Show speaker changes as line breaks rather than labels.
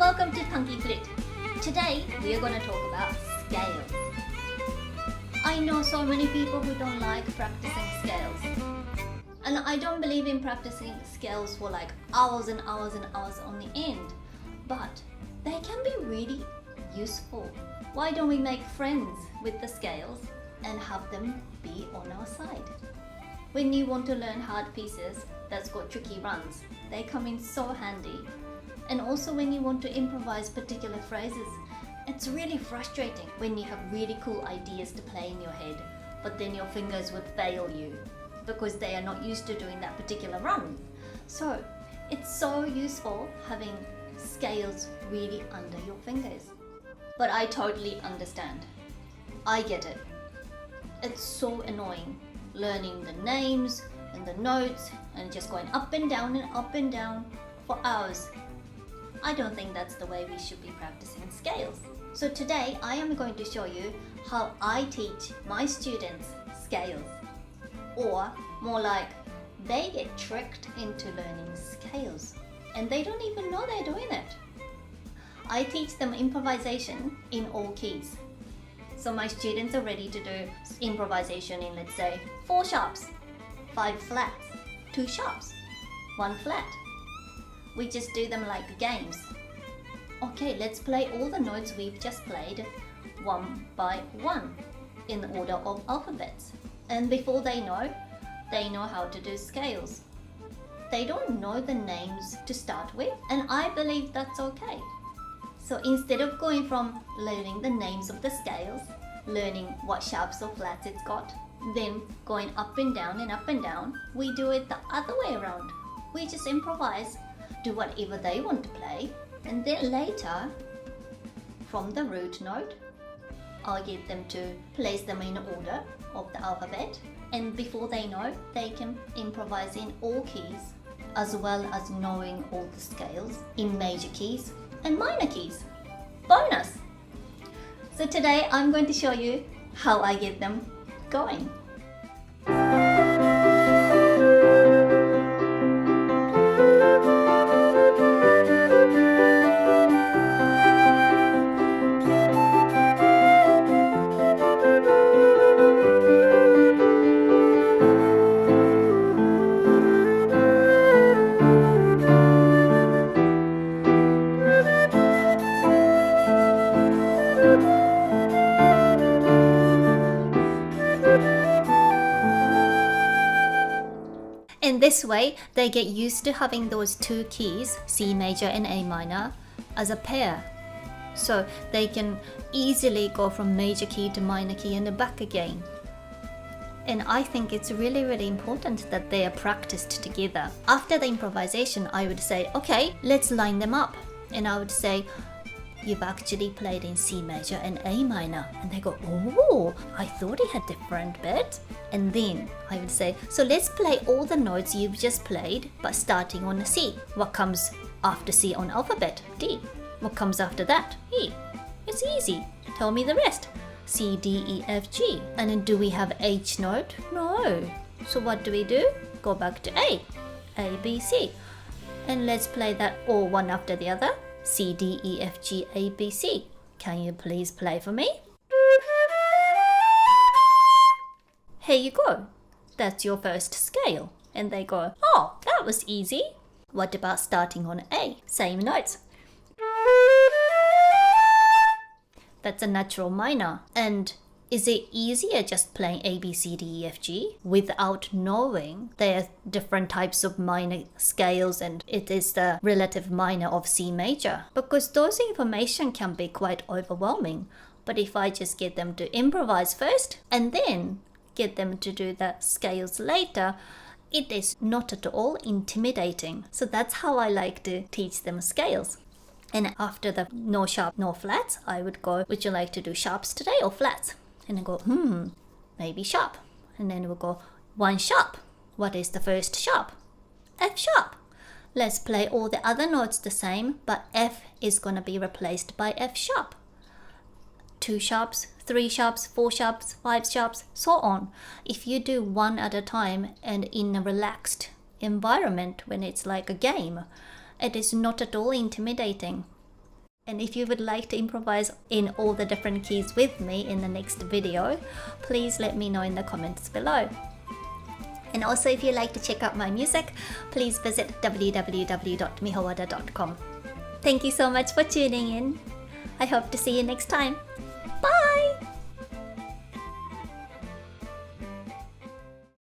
Welcome to Funky Flute. Today we are going to talk about scales. I know so many people who don't like practicing scales. And I don't believe in practicing scales for like hours and hours and hours on the end. But they can be really useful. Why don't we make friends with the scales and have them be on our side? When you want to learn hard pieces that's got tricky runs, they come in so handy. And also when you want to improvise particular phrases, it's really frustrating when you have really cool ideas to play in your head, but then your fingers would fail you because they are not used to doing that particular run. So it's so useful having scales really under your fingers. But I totally understand. I get it. It's so annoying learning the names and the notes and just going up and down for hours. I don't think that's the way we should be practicing scales. So today I am going to show you how I teach my students scales. Or more like, they get tricked into learning scales and they don't even know they're doing it. I teach them improvisation in all keys. So my students are ready to do improvisation in, let's say, 4 sharps, 5 flats, 2 sharps, 1 flat. We just do them like games. Okay, let's play all the notes we've just played one by one in the order of alphabets. And before they know how to do scales. They don't know the names to start with, and I believe that's okay. So instead of going from learning the names of the scales, learning what sharps or flats it's got, then going up and down, we do it the other way around. We just improvise, do whatever they want to play, and then later, from the root note, I'll get them to place them in order of the alphabet, and before they know, they can improvise in all keys, as well as knowing all the scales in major keys and minor keys. Bonus! So today I'm going to show you how I get them going. In this way, they get used to having those 2 keys, C major and A minor, as a pair. So they can easily go from major key to minor key and back again. And I think it's really important that they are practiced together. After the improvisation, I would say, okay, let's line them up. And I would say, you've actually played in C major and A minor. And they go, oh, I thought he had different bit. And then I would say, so let's play all the notes you've just played, but starting on a C. What comes after C on alphabet? D. What comes after that? E. It's easy. Tell me the rest. C, D, E, F, G. And then do we have H note? No. So what do we do? Go back to A. A, B, C. And let's play that all one after the other. C, D, E, F, G, A, B, C. Can you please play for me? Here you go. That's your first scale. And they go, oh, that was easy. What about starting on A? Same notes. That's a natural minor. And is it easier just playing A, B, C, D, E, F, G without knowing there are different types of minor scales and it is the relative minor of C major? Because those information can be quite overwhelming. But if I just get them to improvise first and then get them to do the scales later, it is not at all intimidating. So that's how I like to teach them scales. And after the no sharp, no flats, I would go, would you like to do sharps today or flats? And I go, maybe sharp. And then we'll go, 1 sharp. What is the first sharp? F sharp. Let's play all the other notes the same, but F is going to be replaced by F sharp. 2 sharps, 3 sharps, 4 sharps, 5 sharps, so on. If you do one at a time and in a relaxed environment when it's like a game, it is not at all intimidating. And if you would like to improvise in all the different keys with me in the next video, please let me know in the comments below. And also, if you'd like to check out my music, please visit www.mihawada.com. Thank you so much for tuning in. I hope to see you next time. Bye!